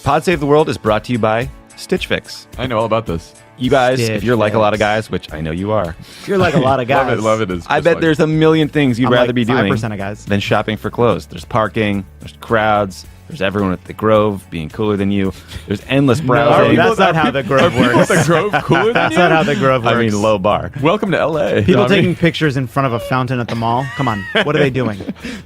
Pod Save the World is brought to you by Stitch Fix. I know all about this. You guys, Stitch if you're like a Fix. lot of guys, which I know you are, If you're like a lot of guys. Love it. I bet there's a million things you'd I'm rather like be doing 5% of guys. than shopping for clothes. There's parking, there's crowds, there's everyone at the Grove being cooler than you. There's endless browsing. that's not how the Grove works. the Grove cooler than That's you? not how the Grove works. I mean, low bar. Welcome to L.A. People Tommy. taking pictures in front of a fountain at the mall. Come on, what are they doing?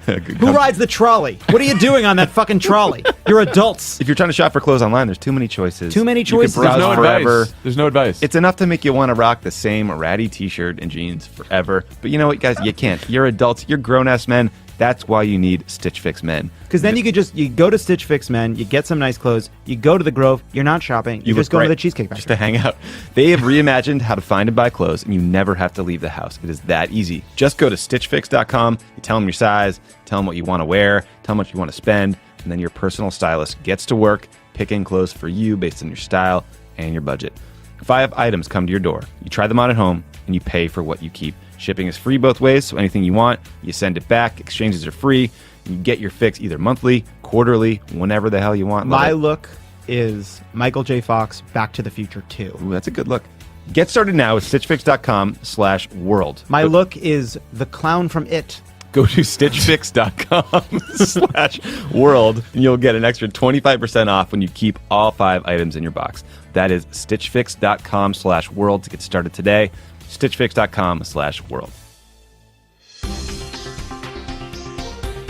Who rides the trolley? What are you doing on that fucking trolley? You're adults. If you're trying to shop for clothes online, there's too many choices. Too many choices. You could There's browse no forever. advice. There's no advice. It's enough to make you want to rock the same ratty t-shirt and jeans forever. But you know what, guys? You can't. You're adults. You're grown-ass men. That's why you need Stitch Fix Men. Because then you go to Stitch Fix Men, you get some nice clothes, you go to the Grove, you're not shopping, you're just going to the Cheesecake Factory. Just to hang out. They have reimagined how to find and buy clothes, and you never have to leave the house. It is that easy. Just go to stitchfix.com, you tell them your size, tell them what you want to wear, tell them what you want to spend, and then your personal stylist gets to work picking clothes for you based on your style and your budget. 5 items come to your door. You try them on at home, and you pay for what you keep. Shipping is free both ways, so anything you want, you send it back. Exchanges are free. You get your fix either monthly, quarterly, whenever the hell you want. Love My it. look is Michael J. Fox, Back to the Future 2. Ooh, that's a good look. Get started now with stitchfix.com/world. My look is the clown from It. Go to stitchfix.com/world, and you'll get an extra 25% off when you keep all 5 items in your box. That is stitchfix.com/world to get started today. stitchfix.com/world.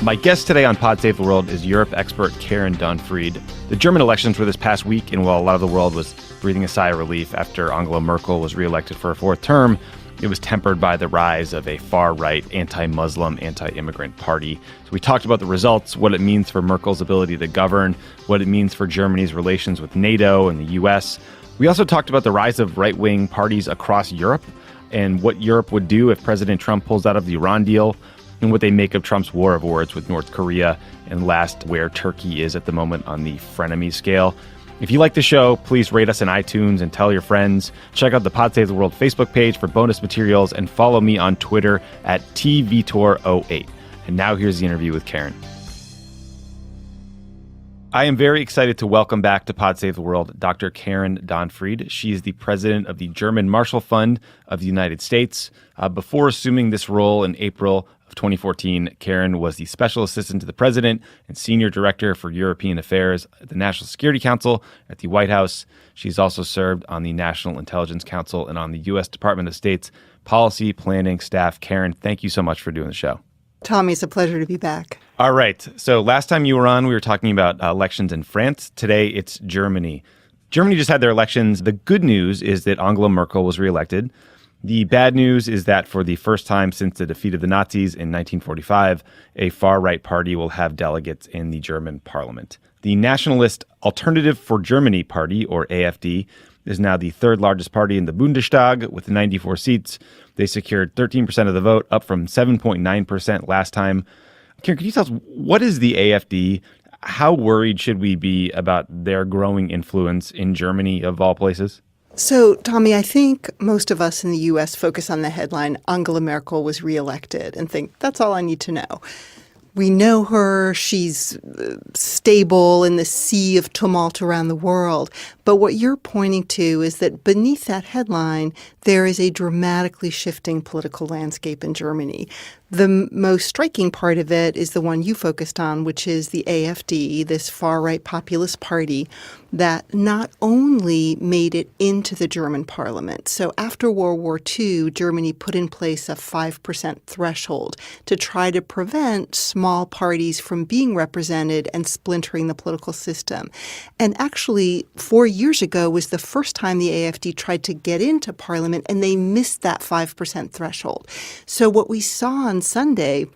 My guest today on Pod Save the World is Europe expert Karen Donfried. The German elections were this past week, and while a lot of the world was breathing a sigh of relief after Angela Merkel was reelected for a 4th term, it was tempered by the rise of a far-right, anti-Muslim, anti-immigrant party. So we talked about the results, what it means for Merkel's ability to govern, what it means for Germany's relations with NATO and the U.S. We also talked about the rise of right-wing parties across Europe and what Europe would do if President Trump pulls out of the Iran deal, and what they make of Trump's war of words with North Korea, and last, where Turkey is at the moment on the frenemy scale. If you like the show, please rate us on iTunes and tell your friends. Check out the Pod Save the World Facebook page for bonus materials, and follow me on Twitter at TVitor08. And now here's the interview with Karen. I am very excited to welcome back to Pod Save the World Dr. Karen Donfried. She is the president of the German Marshall Fund of the United States. Before assuming this role in April of 2014, Karen was the special assistant to the president and senior director for European Affairs at the National Security Council at the White House. She's also served on the National Intelligence Council and on the U.S. Department of State's policy planning staff. Karen, thank you so much for doing the show. Tommy, it's a pleasure to be back. All right. So last time you were on, we were talking about elections in France. Today, it's Germany. Germany just had their elections. The good news is that Angela Merkel was reelected. The bad news is that for the first time since the defeat of the Nazis in 1945, a far-right party will have delegates in the German parliament. The Nationalist Alternative for Germany Party, or AfD, is now the 3rd largest party in the Bundestag with 94 seats. They secured 13% of the vote, up from 7.9% last time. Karen, can you tell us, what is the AfD? How worried should we be about their growing influence in Germany, of all places? So, Tommy, I think most of us in the U.S. focus on the headline, Angela Merkel was reelected, and think, that's all I need to know. We know her, she's stable in the sea of tumult around the world. But what you're pointing to is that beneath that headline, there is a dramatically shifting political landscape in Germany. The most striking part of it is the one you focused on, which is the AfD, this far-right populist party that not only made it into the German parliament. So after World War II, Germany put in place a 5% threshold to try to prevent small parties from being represented and splintering the political system. And actually, 4 years ago was the first time the AfD tried to get into parliament, and they missed that 5% threshold. So what we saw on Sunday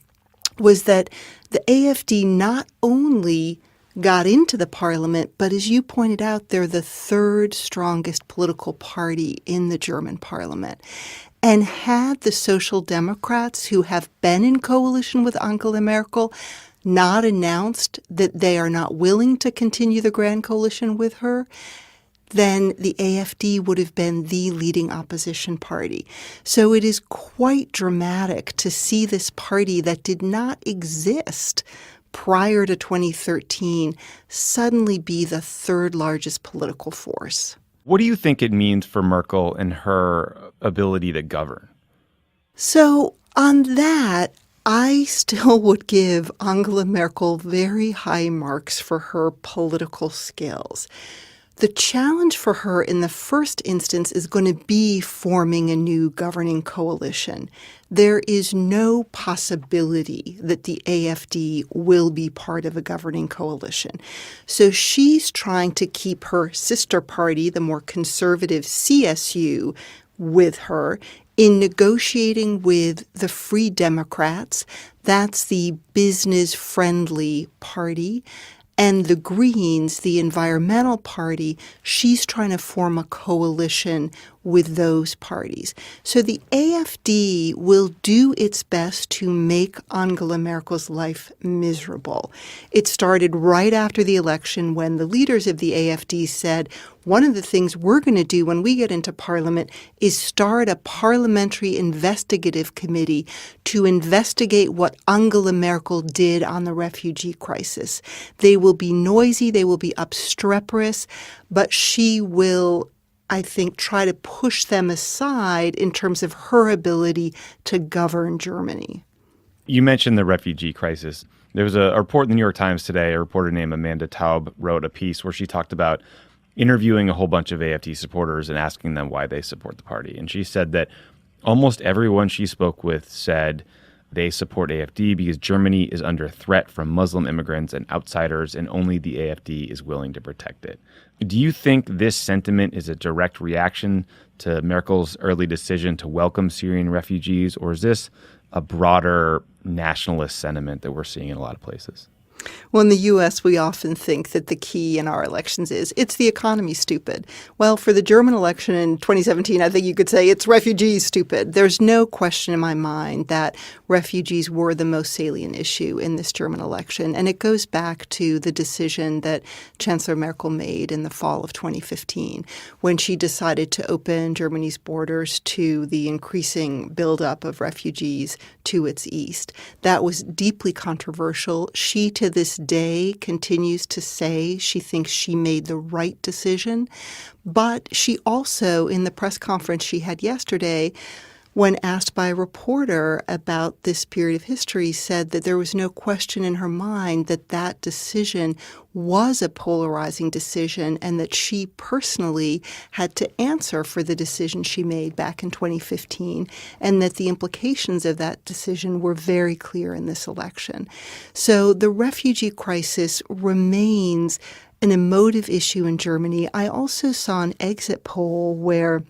was that the AfD not only got into the parliament, but as you pointed out, they're the 3rd strongest political party in the German parliament. And had the Social Democrats, who have been in coalition with Angela Merkel, not announced that they are not willing to continue the grand coalition with her, then the AfD would have been the leading opposition party. So it is quite dramatic to see this party that did not exist prior to 2013 suddenly be the third largest political force. What do you think it means for Merkel and her ability to govern? So on that, I still would give Angela Merkel very high marks for her political skills. The challenge for her in the first instance is going to be forming a new governing coalition. There is no possibility that the AfD will be part of a governing coalition. So she's trying to keep her sister party, the more conservative CSU, with her in negotiating with the Free Democrats. That's the business-friendly party. And the Greens, the environmental party, she's trying to form a coalition with those parties. So the AfD will do its best to make Angela Merkel's life miserable. It started right after the election when the leaders of the AfD said, one of the things we're going to do when we get into parliament is start a parliamentary investigative committee to investigate what Angela Merkel did on the refugee crisis. They will be noisy, they will be obstreperous, but she will, I think, try to push them aside in terms of her ability to govern Germany. You mentioned the refugee crisis. There was a report in the New York Times today. A reporter named Amanda Taub wrote a piece where she talked about interviewing a whole bunch of AfD supporters and asking them why they support the party. And she said that almost everyone she spoke with said they support AfD because Germany is under threat from Muslim immigrants and outsiders, and only the AfD is willing to protect it. Do you think this sentiment is a direct reaction to Merkel's early decision to welcome Syrian refugees, or is this a broader nationalist sentiment that we're seeing in a lot of places? Well, in the U.S., we often think that the key in our elections is it's the economy, stupid. Well, for the German election in 2017, I think you could say it's refugees, stupid. There's no question in my mind that refugees were the most salient issue in this German election. And it goes back to the decision that Chancellor Merkel made in the fall of 2015 when she decided to open Germany's borders to the increasing buildup of refugees to its east. That was deeply controversial. She, to this day, continues to say she thinks she made the right decision. But she also, in the press conference she had yesterday, when asked by a reporter about this period of history, said that there was no question in her mind that that decision was a polarizing decision and that she personally had to answer for the decision she made back in 2015 and that the implications of that decision were very clear in this election. So the refugee crisis remains an emotive issue in Germany. I also saw an exit poll where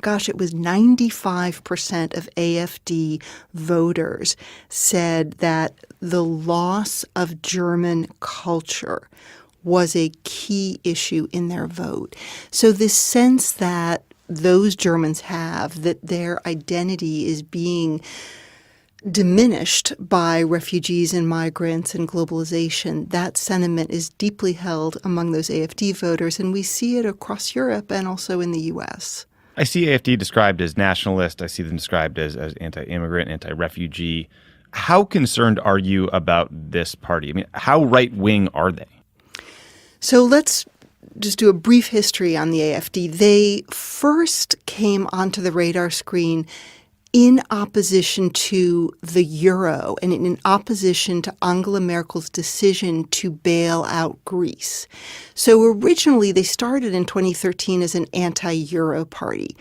it was 95% of AfD voters said that the loss of German culture was a key issue in their vote. So this sense that those Germans have that their identity is being diminished by refugees and migrants and globalization, that sentiment is deeply held among those AfD voters, and we see it across Europe and also in the U.S. I see AfD described as nationalist. I see them described as anti-immigrant, anti-refugee. How concerned are you about this party? I mean, how right-wing are they? So let's just do a brief history on the AfD. They first came onto the radar screen in opposition to the euro and in opposition to Angela Merkel's decision to bail out Greece. So originally they started in 2013 as an anti-euro party.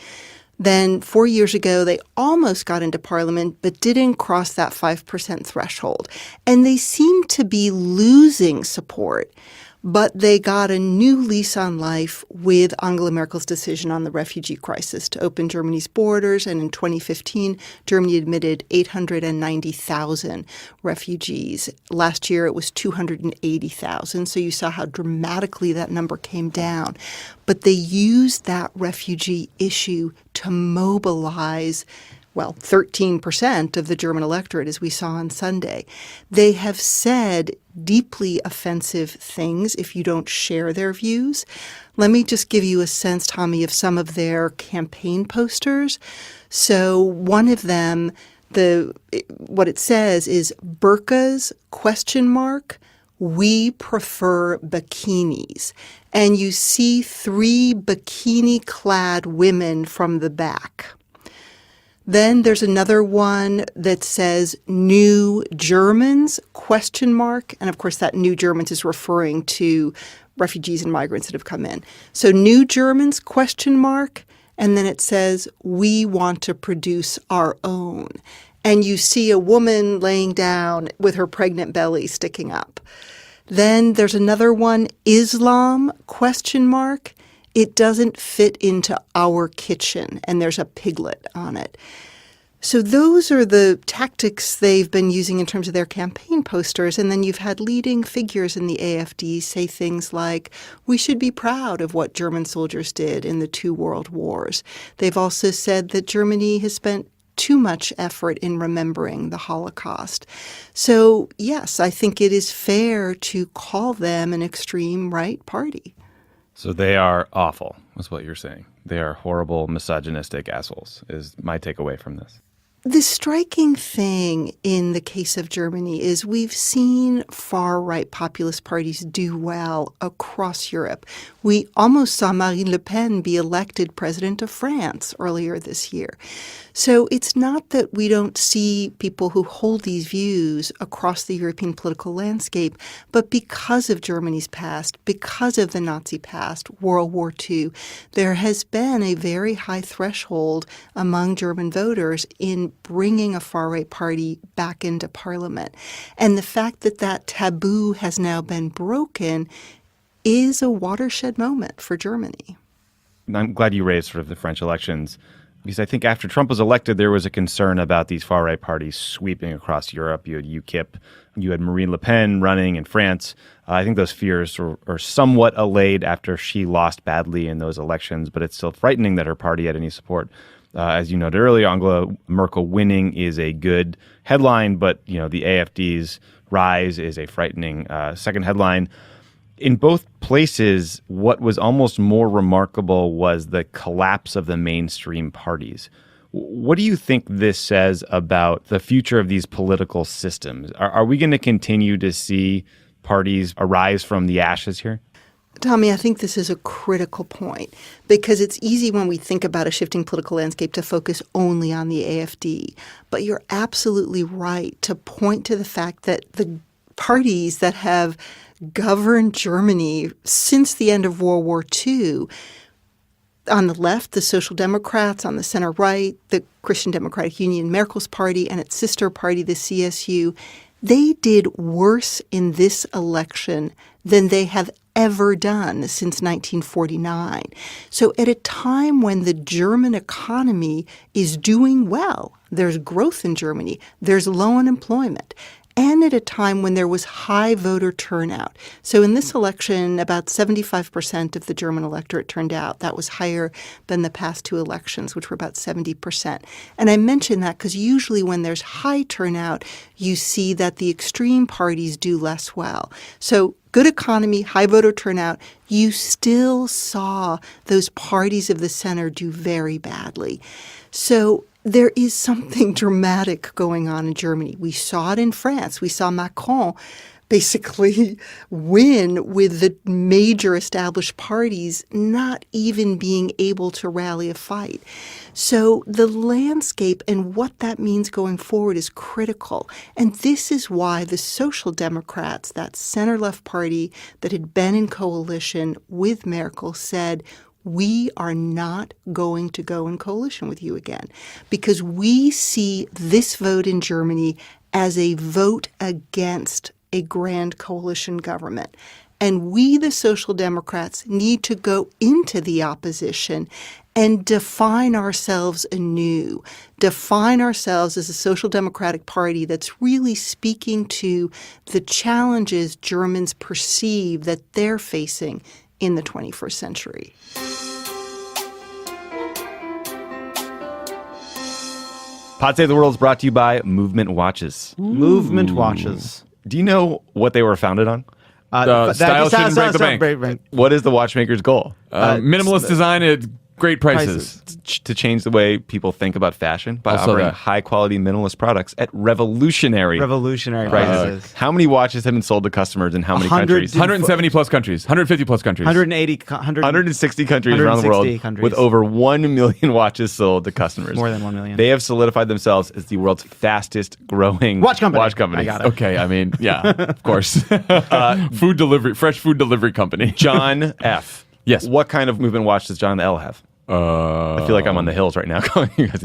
Then 4 years ago, they almost got into parliament but didn't cross that 5% threshold. And they seem to be losing support. But they got a new lease on life with Angela Merkel's decision on the refugee crisis to open Germany's borders. And in 2015, Germany admitted 890,000 refugees. Last year, it was 280,000. So you saw how dramatically that number came down. But they used that refugee issue to mobilize 13% of the German electorate, as we saw on Sunday. They have said deeply offensive things if you don't share their views. Let me just give you a sense, Tommy, of some of their campaign posters. So one of them What it says is burqas, ? We prefer bikinis. And you see 3 bikini-clad women from the back. Then there's another one that says New Germans, ? And of course that New Germans is referring to refugees and migrants that have come in. So New Germans, ? And then it says, we want to produce our own. And you see a woman laying down with her pregnant belly sticking up. Then there's another one, Islam, ? It doesn't fit into our kitchen, and there's a piglet on it. So those are the tactics they've been using in terms of their campaign posters. And then you've had leading figures in the AfD say things like, we should be proud of what German soldiers did in the 2 world wars. They've also said that Germany has spent too much effort in remembering the Holocaust. So, yes, I think it is fair to call them an extreme right party. So they are awful, is what you're saying. They are horrible, misogynistic assholes, is my takeaway from this. The striking thing in the case of Germany is we've seen far-right populist parties do well across Europe. We almost saw Marine Le Pen be elected president of France earlier this year. So it's not that we don't see people who hold these views across the European political landscape, but because of Germany's past, because of the Nazi past, World War II, there has been a very high threshold among German voters in bringing a far-right party back into parliament. And the fact that that taboo has now been broken is a watershed moment for Germany. I'm glad you raised sort of the French elections, because I think after Trump was elected, there was a concern about these far-right parties sweeping across Europe. You had UKIP, you had Marine Le Pen running in France. I think those fears are somewhat allayed after she lost badly in those elections, but it's still frightening that her party had any support. As you noted earlier, Angela Merkel winning is a good headline, but the AfD's rise is a frightening second headline. In both places, what was almost more remarkable was the collapse of the mainstream parties. What do you think this says about the future of these political systems? Are we going to continue to see parties arise from the ashes here? Tommy, I think this is a critical point because it's easy when we think about a shifting political landscape to focus only on the AfD. But you're absolutely right to point to the fact that the parties that have governed Germany since the end of World War II, on the left, the Social Democrats, on the center right, the Christian Democratic Union, Merkel's party, and its sister party, the CSU, they did worse in this election than they have ever done since 1949. So at a time when the German economy is doing well, there's growth in Germany, there's low unemployment, and at a time when there was high voter turnout. So in this election, about 75% of the German electorate turned out. That was higher than the past 2 elections, which were about 70%. And I mention that because usually when there's high turnout, you see that the extreme parties do less well. So good economy, high voter turnout, you still saw those parties of the center do very badly. So there is something dramatic going on in Germany. We saw it in France. We saw Macron basically win with the major established parties not even being able to rally a fight. So the landscape and what that means going forward is critical. And this is why the Social Democrats, that center-left party that had been in coalition with Merkel, said, we are not going to go in coalition with you again because we see this vote in Germany as a vote against a grand coalition government. And we, the Social Democrats, need to go into the opposition and define ourselves anew, define ourselves as a social democratic party that's really speaking to the challenges Germans perceive that they're facing in the 21st century. Pod Save the World is brought to you by Movement Watches. Movement watches. Do you know what they were founded on? Style shouldn't break the bank. What is the watchmaker's goal? Minimalist design, Great prices. to change the way people think about fashion by Also offering that. high-quality minimalist products at revolutionary Revolutionary prices. prices. How many watches have been sold to customers in how many 100 countries? 170 plus countries. 150 plus countries. 160 countries around the world 160 countries. with over 1 million watches sold to customers. More than 1 million. They have solidified themselves as the world's fastest growing Watch company. company. I got it. Okay, I mean, yeah, of course. Food delivery, fresh food delivery company. John F. Yes. What kind of movement watch does John L have? I feel like I'm on the hills right now.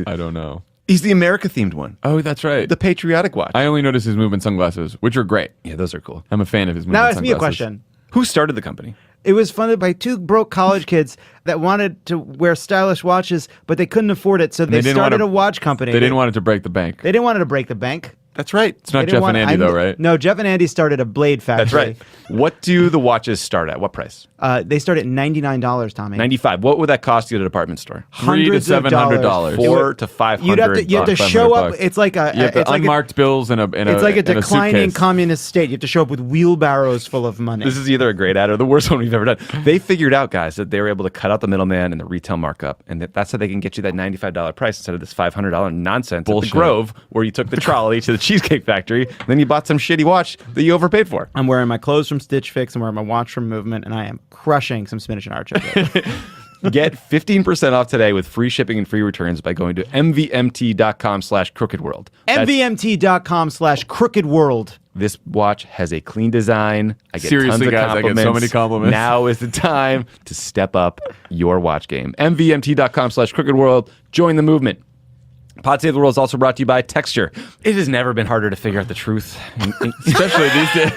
I don't know. He's the America-themed one. Oh, that's right. The patriotic watch. I only noticed his movement sunglasses, which are great. Yeah, those are cool. I'm a fan of his movement Now ask sunglasses. me a question. Who started the company? It was funded by two broke college kids that wanted to wear stylish watches, but they couldn't afford it, so they didn't started wanna- a watch company. They didn't want it to break the bank. They didn't want it to break the bank. That's right. It's not They didn't Jeff want- and Andy, I- though, right? No, Jeff and Andy started a blade factory. That's right. What do the watches start at? What price? They start at $99, Tommy. 95. What would that cost you at a department store? Hundreds of $300 to $700. $400 to $500. You have to show up. $500. It's like a You have the it's like unmarked bills in a it's like a in declining suitcase. communist state. You have to show up with wheelbarrows full of money. This is either a great ad or the worst one we've ever done. They figured out, guys, that they were able to cut out the middleman and the retail markup, and that's how they can get you that $95 price instead of this $500 nonsense Bullshit. at the Grove, where you took the trolley to the Cheesecake Factory, and then you bought some shitty watch that you overpaid for. I'm wearing my clothes from Stitch Fix. I'm wearing my watch from Movement, and I am crushing some spinach and artichoke. Get 15% off today with free shipping and free returns by going to mvmt.com/crookedworld. MVMT.com/crookedworld. This watch has a clean design. I get Seriously, tons of guys, I get so many compliments. Now is the time to step up your watch game. mvmt.com/crookedworld. Join the movement. Pod Save the World is also brought to you by Texture. It has never been harder to figure out the truth. Especially these days.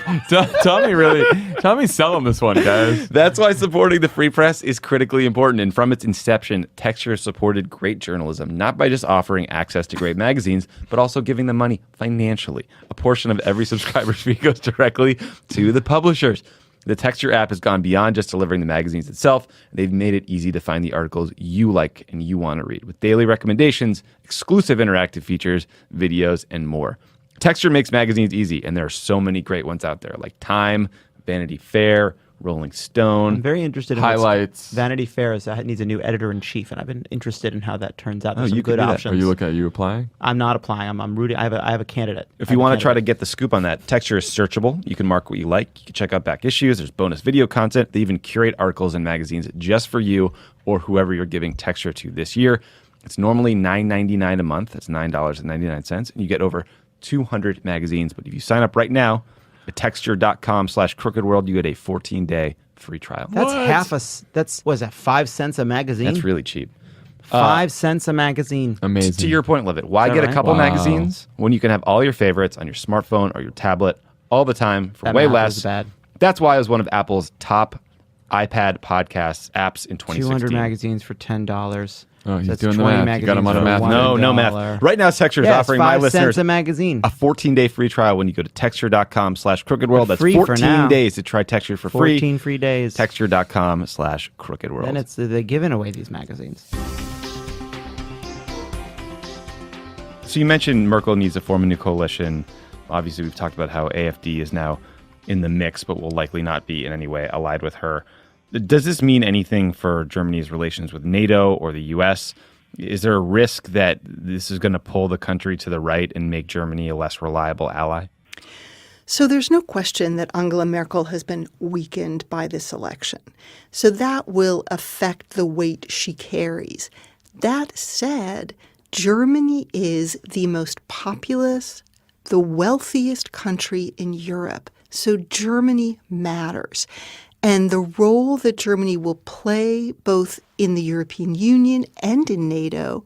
Tommy's selling this one, guys. That's why supporting the free press is critically important. And from its inception, Texture has supported great journalism, not by just offering access to great magazines, but also giving them money financially. A portion of every subscriber's fee goes directly to the publishers. The Texture app has gone beyond just delivering the magazines itself. They've made it easy to find the articles you like and you want to read, with daily recommendations, exclusive interactive features, videos, and more. Texture makes magazines easy, and there are so many great ones out there, like Time, Vanity Fair, Rolling Stone. I'm very interested in Highlights. Vanity Fair needs a new editor-in-chief, and I've been interested in how that turns out. There's you some could good do that. options. Are you applying? I'm not applying. I'm rooting. I have a candidate. If you want to try to get the scoop on that, Texture is searchable. You can mark what you like. You can check out back issues. There's bonus video content. They even curate articles and magazines just for you or whoever you're giving Texture to this year. It's normally $9.99 a month. That's $9.99. And you get over 200 magazines. But if you sign up right now at texture.com/crookedworld, you get a 14-day free trial. Was that 5 cents a magazine? That's really cheap. 5 cents a magazine. Amazing. To your point, Lovett, why Is that get a right? couple Wow. magazines when you can have all your favorites on your smartphone or your tablet all the time for That way math less? is bad. That's why it was one of Apple's top iPad podcasts apps in 2016. 200 magazines for $10. Oh, he's That's doing the 20 math. You got him on a magazines math. for No $1. math. Right now, Texture is Yeah, offering it's my 5 listeners cents a magazine. a 14-day free trial when you go to texture.com/crookedworld. That's Free for 14 now. days to try Texture for free. 14 free days. Texture.com/crookedworld. Then they're giving away these magazines. So you mentioned Merkel needs to form a new coalition. Obviously, we've talked about how AfD is now in the mix, but will likely not be in any way allied with her. Does this mean anything for Germany's relations with NATO or the U.S.? Is there a risk that this is going to pull the country to the right and make Germany a less reliable ally? So there's no question that Angela Merkel has been weakened by this election. So that will affect the weight she carries. That said, Germany is the most populous, the wealthiest country in Europe. So Germany matters. And the role that Germany will play both in the European Union and in NATO,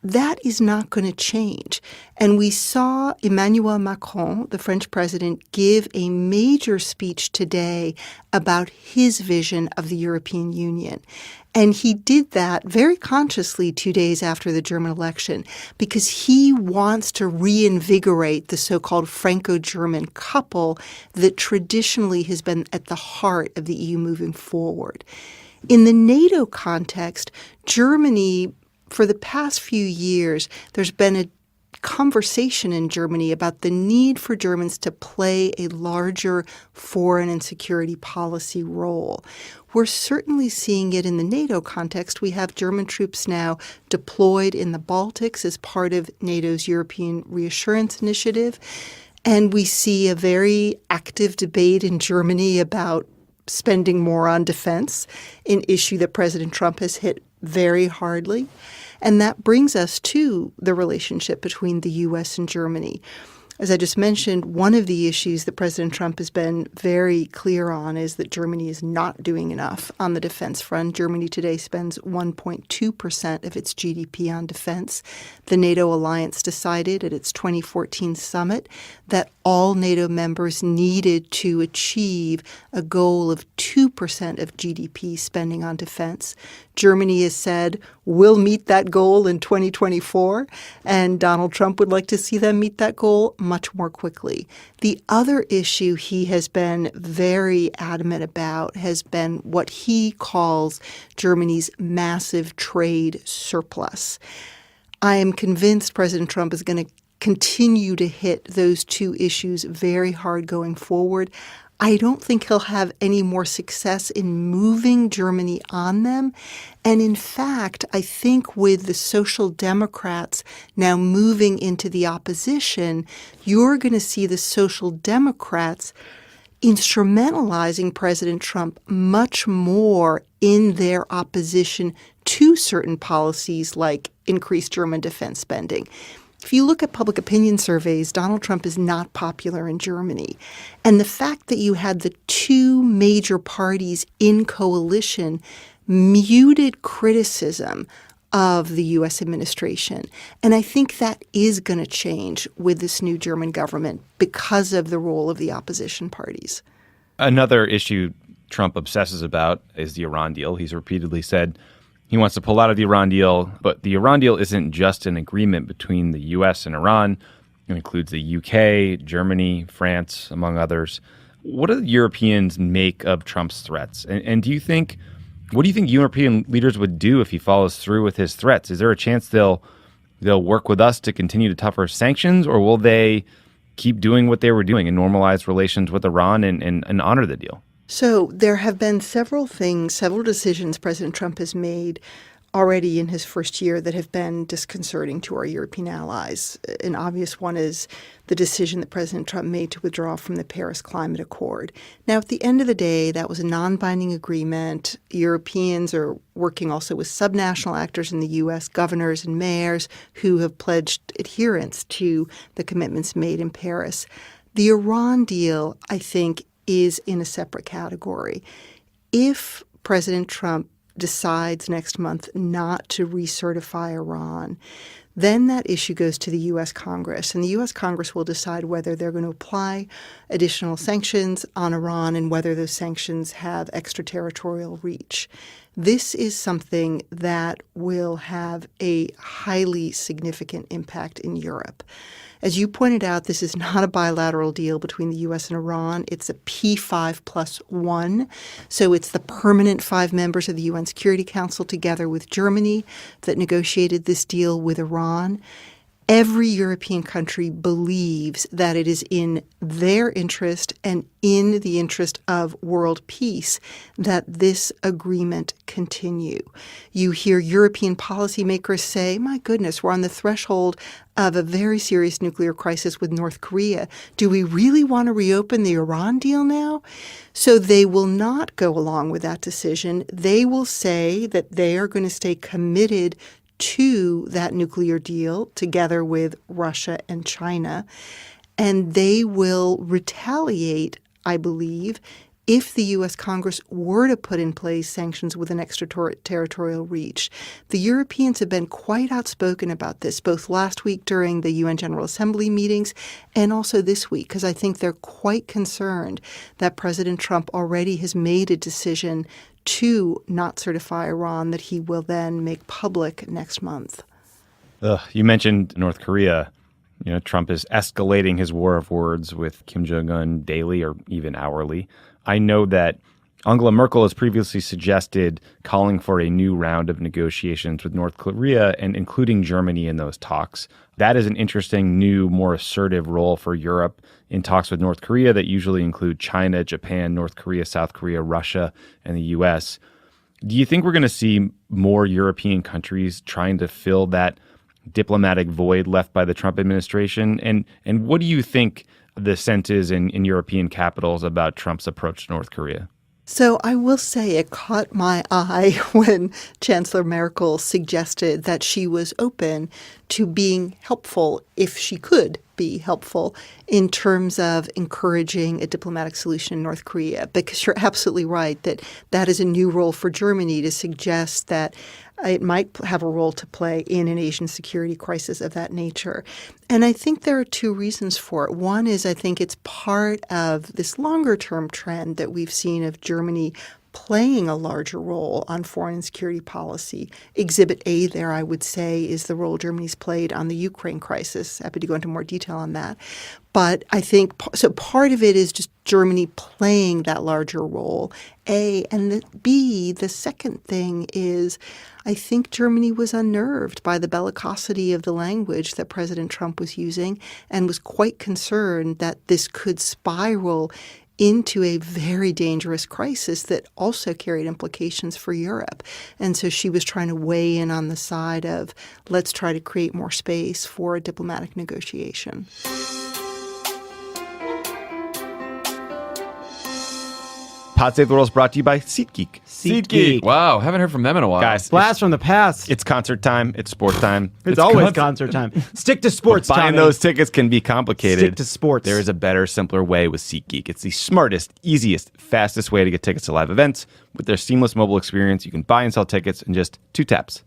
that is not going to change. And we saw Emmanuel Macron, the French president, give a major speech today about his vision of the European Union. And he did that very consciously 2 days after the German election because he wants to reinvigorate the so-called Franco-German couple that traditionally has been at the heart of the EU moving forward. In the NATO context, Germany, for the past few years, there's been a conversation in Germany about the need for Germans to play a larger foreign and security policy role. We're certainly seeing it in the NATO context. We have German troops now deployed in the Baltics as part of NATO's European Reassurance Initiative. And we see a very active debate in Germany about spending more on defense, an issue that President Trump has hit very hardly. And that brings us to the relationship between the U.S. and Germany. As I just mentioned, one of the issues that President Trump has been very clear on is that Germany is not doing enough on the defense front. Germany today spends 1.2% of its GDP on defense. The NATO alliance decided at its 2014 summit that all NATO members needed to achieve a goal of 2% of GDP spending on defense. Germany has said, we'll meet that goal in 2024, and Donald Trump would like to see them meet that goal much more quickly. The other issue he has been very adamant about has been what he calls Germany's massive trade surplus. I am convinced President Trump is going to continue to hit those two issues very hard going forward. I don't think he'll have any more success in moving Germany on them. And in fact, I think with the Social Democrats now moving into the opposition, you're going to see the Social Democrats instrumentalizing President Trump much more in their opposition to certain policies like increased German defense spending. If you look at public opinion surveys, Donald Trump is not popular in Germany. And the fact that you had the two major parties in coalition muted criticism of the U.S. administration. And I think that is going to change with this new German government because of the role of the opposition parties. Another issue Trump obsesses about is the Iran deal. He's repeatedly said he wants to pull out of the Iran deal, but the Iran deal isn't just an agreement between the U.S. and Iran. It includes the U.K., Germany, France, among others. What do the Europeans make of Trump's threats? And what do you think European leaders would do if he follows through with his threats? Is there a chance they'll work with us to continue to tougher sanctions, or will they keep doing what they were doing and normalize relations with Iran and honor the deal? So there have been several decisions President Trump has made already in his first year that have been disconcerting to our European allies. An obvious one is the decision that President Trump made to withdraw from the Paris Climate Accord. Now, at the end of the day, that was a non-binding agreement. Europeans are working also with subnational actors in the U.S., governors and mayors, who have pledged adherence to the commitments made in Paris. The Iran deal, I think, is in a separate category. If President Trump decides next month not to recertify Iran, then that issue goes to the U.S. Congress, and the U.S. Congress will decide whether they're going to apply additional sanctions on Iran and whether those sanctions have extraterritorial reach. This is something that will have a highly significant impact in Europe. As you pointed out, this is not a bilateral deal between the U.S. and Iran. It's a P5+1. So it's the permanent 5 members of the UN Security Council together with Germany that negotiated this deal with Iran. Every European country believes that it is in their interest and in the interest of world peace that this agreement continue. You hear European policymakers say, my goodness, we're on the threshold of a very serious nuclear crisis with North Korea. Do we really want to reopen the Iran deal now? So they will not go along with that decision. They will say that they are going to stay committed to that nuclear deal together with Russia and China. And they will retaliate, I believe, if the U.S. Congress were to put in place sanctions with an extraterritorial reach. The Europeans have been quite outspoken about this, both last week during the UN General Assembly meetings and also this week, because I think they're quite concerned that President Trump already has made a decision to not certify Iran that he will then make public next month. You mentioned North Korea. Trump is escalating his war of words with Kim Jong-un daily or even hourly. I know that Angela Merkel has previously suggested calling for a new round of negotiations with North Korea and including Germany in those talks. That is an interesting, new, more assertive role for Europe in talks with North Korea that usually include China, Japan, North Korea, South Korea, Russia, and the U.S. Do you think we're going to see more European countries trying to fill that diplomatic void left by the Trump administration? And what do you think the sense is in European capitals about Trump's approach to North Korea? So I will say it caught my eye when Chancellor Merkel suggested that she was open to being helpful if she could be helpful in terms of encouraging a diplomatic solution in North Korea, because you're absolutely right that that is a new role for Germany to suggest that it might have a role to play in an Asian security crisis of that nature. And I think there are two reasons for it. One is I think it's part of this longer-term trend that we've seen of Germany playing a larger role on foreign and security policy. Exhibit A there, I would say, is the role Germany's played on the Ukraine crisis. Happy to go into more detail on that. But I think so part of it is just Germany playing that larger role, A. And B, the second thing is I think Germany was unnerved by the bellicosity of the language that President Trump was using and was quite concerned that this could spiral into a very dangerous crisis that also carried implications for Europe. And so she was trying to weigh in on the side of let's try to create more space for a diplomatic negotiation. Pod Save the World is brought to you by SeatGeek. SeatGeek. Wow, haven't heard from them in a while. Guys, Blast from the past. it's concert time. It's sports time. It's always concert time. Stick to sports, Buying Tommy. those tickets can be complicated. Stick to sports. There is a better, simpler way with SeatGeek. It's the smartest, easiest, fastest way to get tickets to live events. With their seamless mobile experience, you can buy and sell tickets in just 2 taps.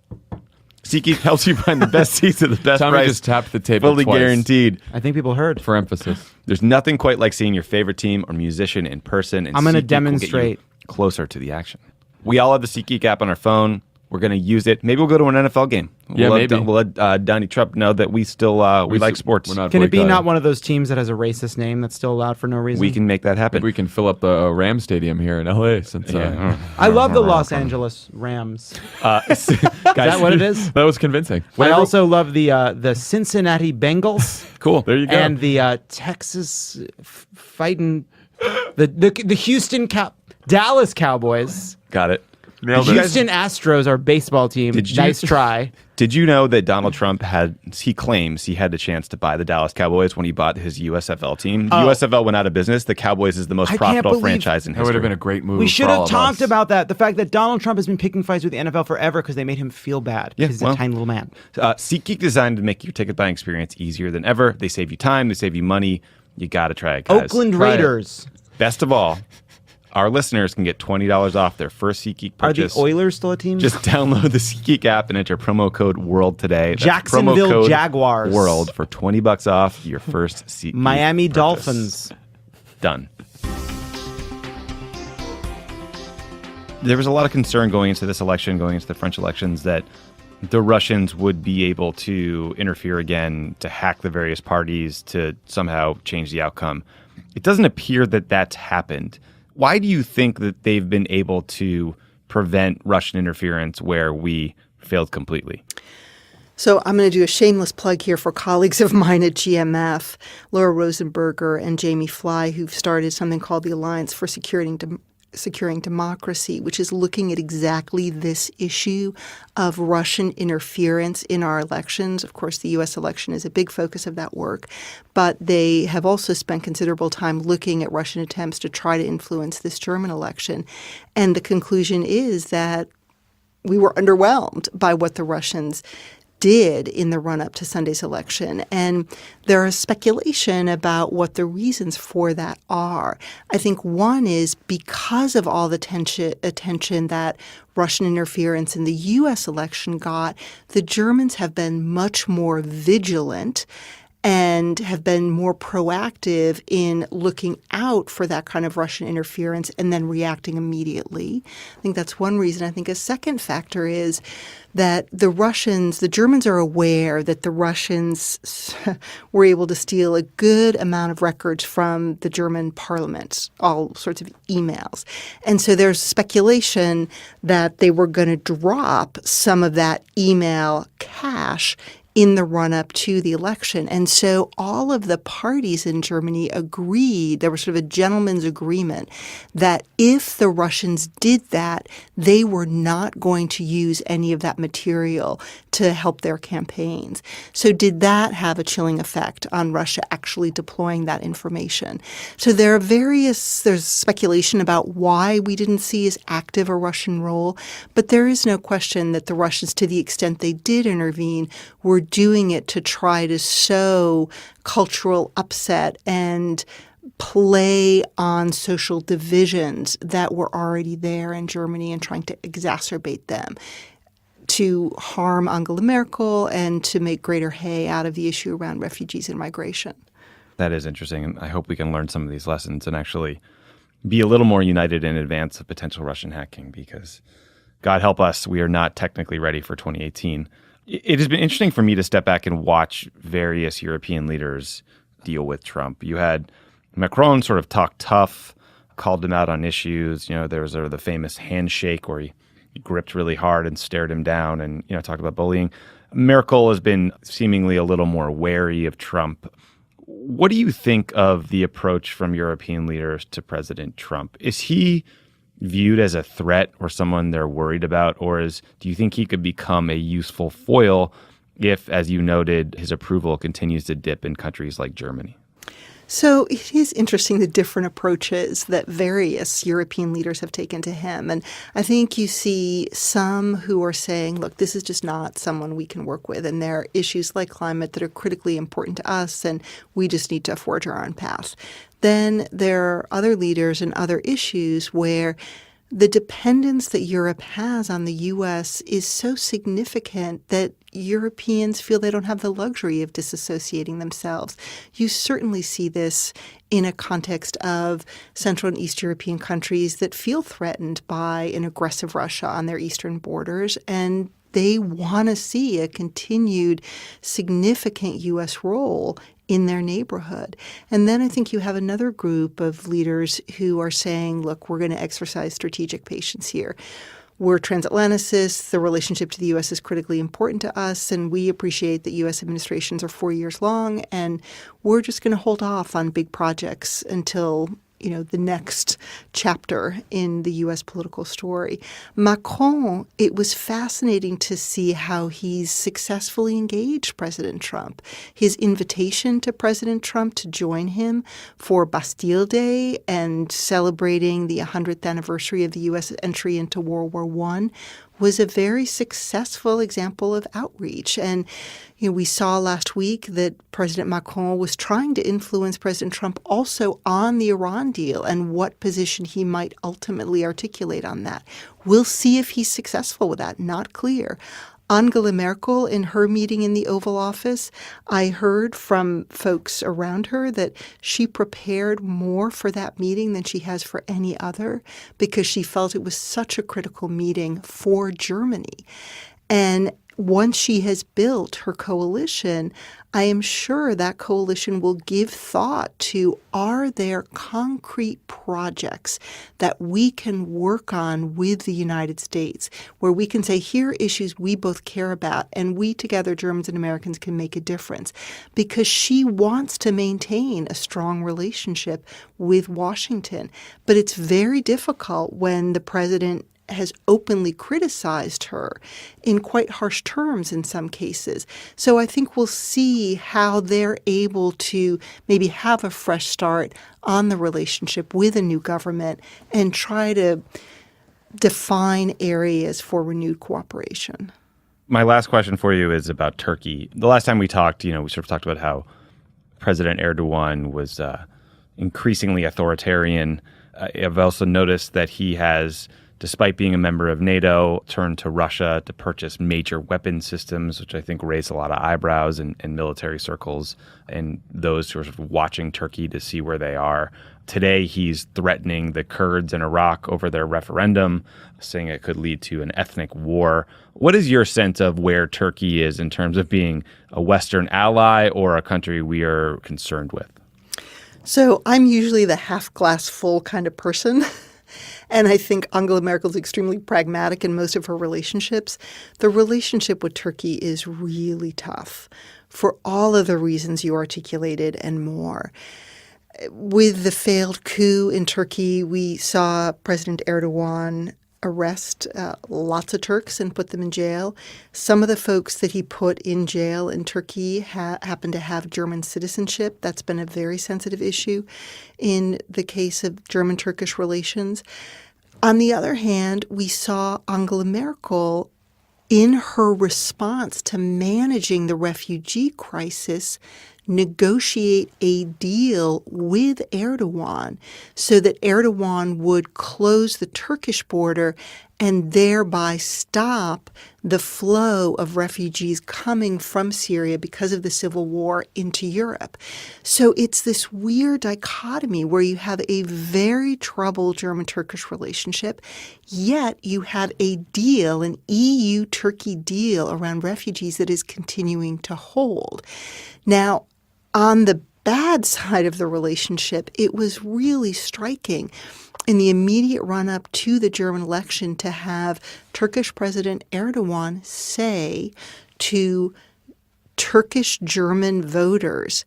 SeatGeek helps you find the best seats at the best Tommy price. just tapped the table fully twice. guaranteed. I think people heard. For emphasis. There's nothing quite like seeing your favorite team or musician in person. And I'm going to SeatGeek will get demonstrate. you closer to the action. We all have the SeatGeek app on our phone. We're going to use it. Maybe we'll go to an NFL game. Yeah, maybe. We'll let Donnie Trump know that we still we like sports. We're not Can it be boycotting. not one of those teams that has a racist name that's still allowed for no reason? We can make that happen. Maybe we can fill up the Ram Stadium here in LA since I love the Los Angeles Rams. Guys, Is that what it is? that was convincing. I also love the Cincinnati Bengals. Cool. There you go. And the Texas fighting the Houston Dallas Cowboys. Got it. The Houston Astros are baseball team. Nice try. Did you know that Donald Trump he claims he had the chance to buy the Dallas Cowboys when he bought his USFL team? The USFL went out of business. The Cowboys is the most I can't profitable believe- franchise in that history. would have been a great move. We for should all have of talked us. about that. The fact that Donald Trump has been picking fights with the NFL forever because they made him feel bad. Yeah, Because he's well, a tiny little man. SeatGeek designed to make your ticket buying experience easier than ever. They save you time. They save you money. You got to try it, guys. Oakland Try it. Raiders. Best of all, our listeners can get $20 off their first SeatGeek Are the purchase. Oilers still a team? Just download the SeatGeek app and enter promo code WORLD today. That's Jacksonville promo code Jaguars. WORLD for $20 off your first SeatGeek Miami purchase. Dolphins. Done. There was a lot of concern going into this election, going into the French elections, that the Russians would be able to interfere again, to hack the various parties, to somehow change the outcome. It doesn't appear that that's happened. Why do you think that they've been able to prevent Russian interference where we failed completely? So I'm going to do a shameless plug here for colleagues of mine at GMF, Laura Rosenberger and Jamie Fly, who've started something called the Alliance for Securing Democracy, which is looking at exactly this issue of Russian interference in our elections. Of course, the U.S. election is a big focus of that work, but they have also spent considerable time looking at Russian attempts to try to influence this German election. And the conclusion is that we were underwhelmed by what the Russians did in the run-up to Sunday's election. And there is speculation about what the reasons for that are. I think one is because of all the attention that Russian interference in the U.S. election got, the Germans have been much more vigilant and have been more proactive in looking out for that kind of Russian interference and then reacting immediately. I think that's one reason. I think a second factor is that the Germans are aware that the Russians were able to steal a good amount of records from the German parliament, all sorts of emails. And so there's speculation that they were going to drop some of that email cache in the run-up to the election. And so all of the parties in Germany agreed, there was sort of a gentleman's agreement, that if the Russians did that, they were not going to use any of that material to help their campaigns. So did that have a chilling effect on Russia actually deploying that information? So there's speculation about why we didn't see as active a Russian role, but there is no question that the Russians, to the extent they did intervene, were doing it to try to sow cultural upset and play on social divisions that were already there in Germany and trying to exacerbate them to harm Angela Merkel and to make greater hay out of the issue around refugees and migration. That is interesting, and I hope we can learn some of these lessons and actually be a little more united in advance of potential Russian hacking, because God help us, we are not technically ready for 2018. It has been interesting for me to step back and watch various European leaders deal with Trump. You had Macron sort of talk tough, called him out on issues. There was the famous handshake where he gripped really hard and stared him down and, talked about bullying. Merkel has been seemingly a little more wary of Trump. What do you think of the approach from European leaders to President Trump? Is he viewed as a threat or someone they're worried about, or do you think he could become a useful foil if, as you noted, his approval continues to dip in countries like Germany? So it is interesting the different approaches that various European leaders have taken to him. And I think you see some who are saying, look, this is just not someone we can work with. And there are issues like climate that are critically important to us, and we just need to forge our own path. Then there are other leaders and other issues where the dependence that Europe has on the U.S. is so significant that Europeans feel they don't have the luxury of disassociating themselves. You certainly see this in a context of Central and East European countries that feel threatened by an aggressive Russia on their eastern borders, and they want to see a continued significant U.S. role in their neighborhood. And then I think you have another group of leaders who are saying, look, we're going to exercise strategic patience here. We're transatlanticists. The relationship to the U.S. is critically important to us, and we appreciate that U.S. administrations are 4 years long, and we're just going to hold off on big projects until the next chapter in the U.S. political story. Macron, it was fascinating to see how he's successfully engaged President Trump. His invitation to President Trump to join him for Bastille Day and celebrating the 100th anniversary of the U.S. entry into World War I was a very successful example of outreach. And we saw last week that President Macron was trying to influence President Trump also on the Iran deal and what position he might ultimately articulate on that. We'll see if he's successful with that. Not clear. Angela Merkel, in her meeting in the Oval Office, I heard from folks around her that she prepared more for that meeting than she has for any other because she felt it was such a critical meeting for Germany. And once she has built her coalition, I am sure that coalition will give thought to, are there concrete projects that we can work on with the United States where we can say, here are issues we both care about, and we together, Germans and Americans, can make a difference. Because she wants to maintain a strong relationship with Washington. But it's very difficult when the president has openly criticized her in quite harsh terms in some cases. So I think we'll see how they're able to maybe have a fresh start on the relationship with a new government and try to define areas for renewed cooperation. My last question for you is about Turkey. The last time we talked, we sort of talked about how President Erdogan was increasingly authoritarian. I've also noticed that he has despite being a member of NATO, turned to Russia to purchase major weapon systems, which I think raised a lot of eyebrows in military circles and those who are sort of watching Turkey to see where they are. Today, he's threatening the Kurds in Iraq over their referendum, saying it could lead to an ethnic war. What is your sense of where Turkey is in terms of being a Western ally or a country we are concerned with? So I'm usually the half glass full kind of person. And I think Angela Merkel is extremely pragmatic in most of her relationships. The relationship with Turkey is really tough for all of the reasons you articulated and more. With the failed coup in Turkey, we saw President Erdogan arrest lots of Turks and put them in jail. Some of the folks that he put in jail in Turkey happen to have German citizenship. That's been a very sensitive issue in the case of German-Turkish relations. On the other hand, we saw Angela Merkel in her response to managing the refugee crisis negotiate a deal with Erdogan so that Erdogan would close the Turkish border and thereby stop the flow of refugees coming from Syria because of the civil war into Europe. So it's this weird dichotomy where you have a very troubled German-Turkish relationship, yet you have a deal, an EU-Turkey deal around refugees that is continuing to hold. Now, on the bad side of the relationship, it was really striking in the immediate run-up to the German election to have Turkish President Erdogan say to Turkish German voters,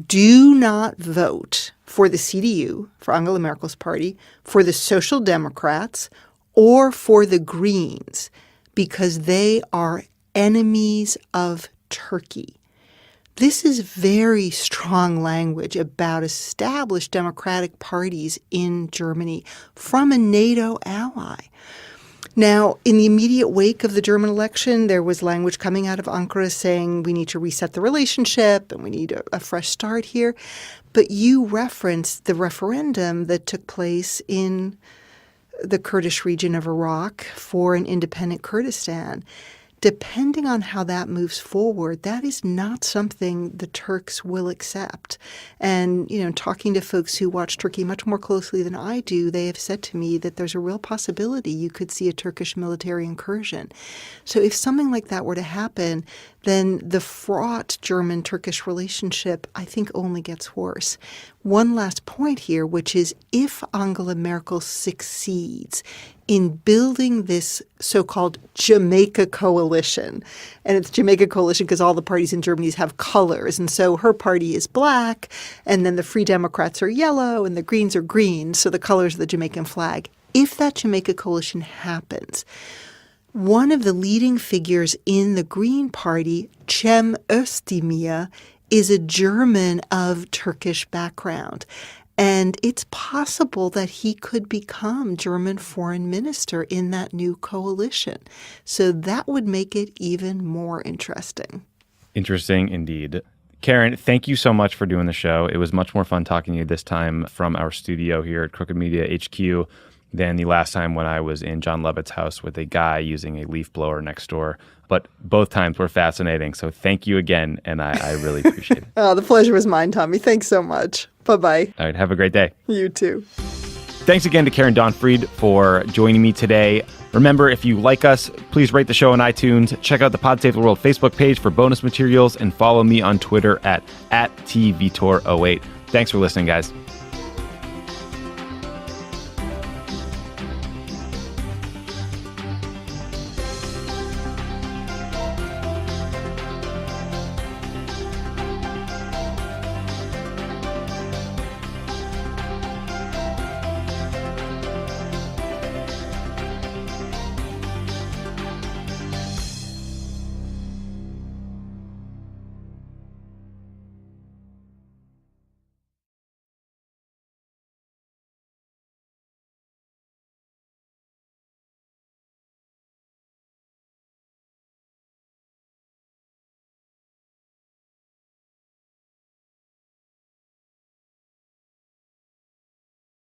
do not vote for the CDU, for Angela Merkel's party, for the Social Democrats, or for the Greens, because they are enemies of Turkey. This is very strong language about established democratic parties in Germany from a NATO ally. Now, in the immediate wake of the German election, there was language coming out of Ankara saying we need to reset the relationship and we need a fresh start here. But you referenced the referendum that took place in the Kurdish region of Iraq for an independent Kurdistan. Depending on how that moves forward, that is not something the Turks will accept. And, talking to folks who watch Turkey much more closely than I do, they have said to me that there's a real possibility you could see a Turkish military incursion. So if something like that were to happen, then the fraught German-Turkish relationship, I think, only gets worse. One last point here, which is if Angela Merkel succeeds in building this so-called Jamaica coalition, and it's Jamaica coalition because all the parties in Germany have colors, and so her party is black, and then the Free Democrats are yellow, and the Greens are green, so the colors of the Jamaican flag. If that Jamaica coalition happens, one of the leading figures in the Green Party, Cem Özdemir, is a German of Turkish background. And it's possible that he could become German foreign minister in that new coalition. So that would make it even more interesting. Interesting indeed. Karen, thank you so much for doing the show. It was much more fun talking to you this time from our studio here at Crooked Media HQ than the last time when I was in Jon Lovett's house with a guy using a leaf blower next door. But both times were fascinating. So thank you again, and I really appreciate it. Oh, the pleasure was mine, Tommy. Thanks so much. Bye-bye. All right, have a great day. You too. Thanks again to Karen Donfried for joining me today. Remember, if you like us, please rate the show on iTunes. Check out the Pod Save the World Facebook page for bonus materials and follow me on Twitter at @TVitor08. Thanks for listening, guys.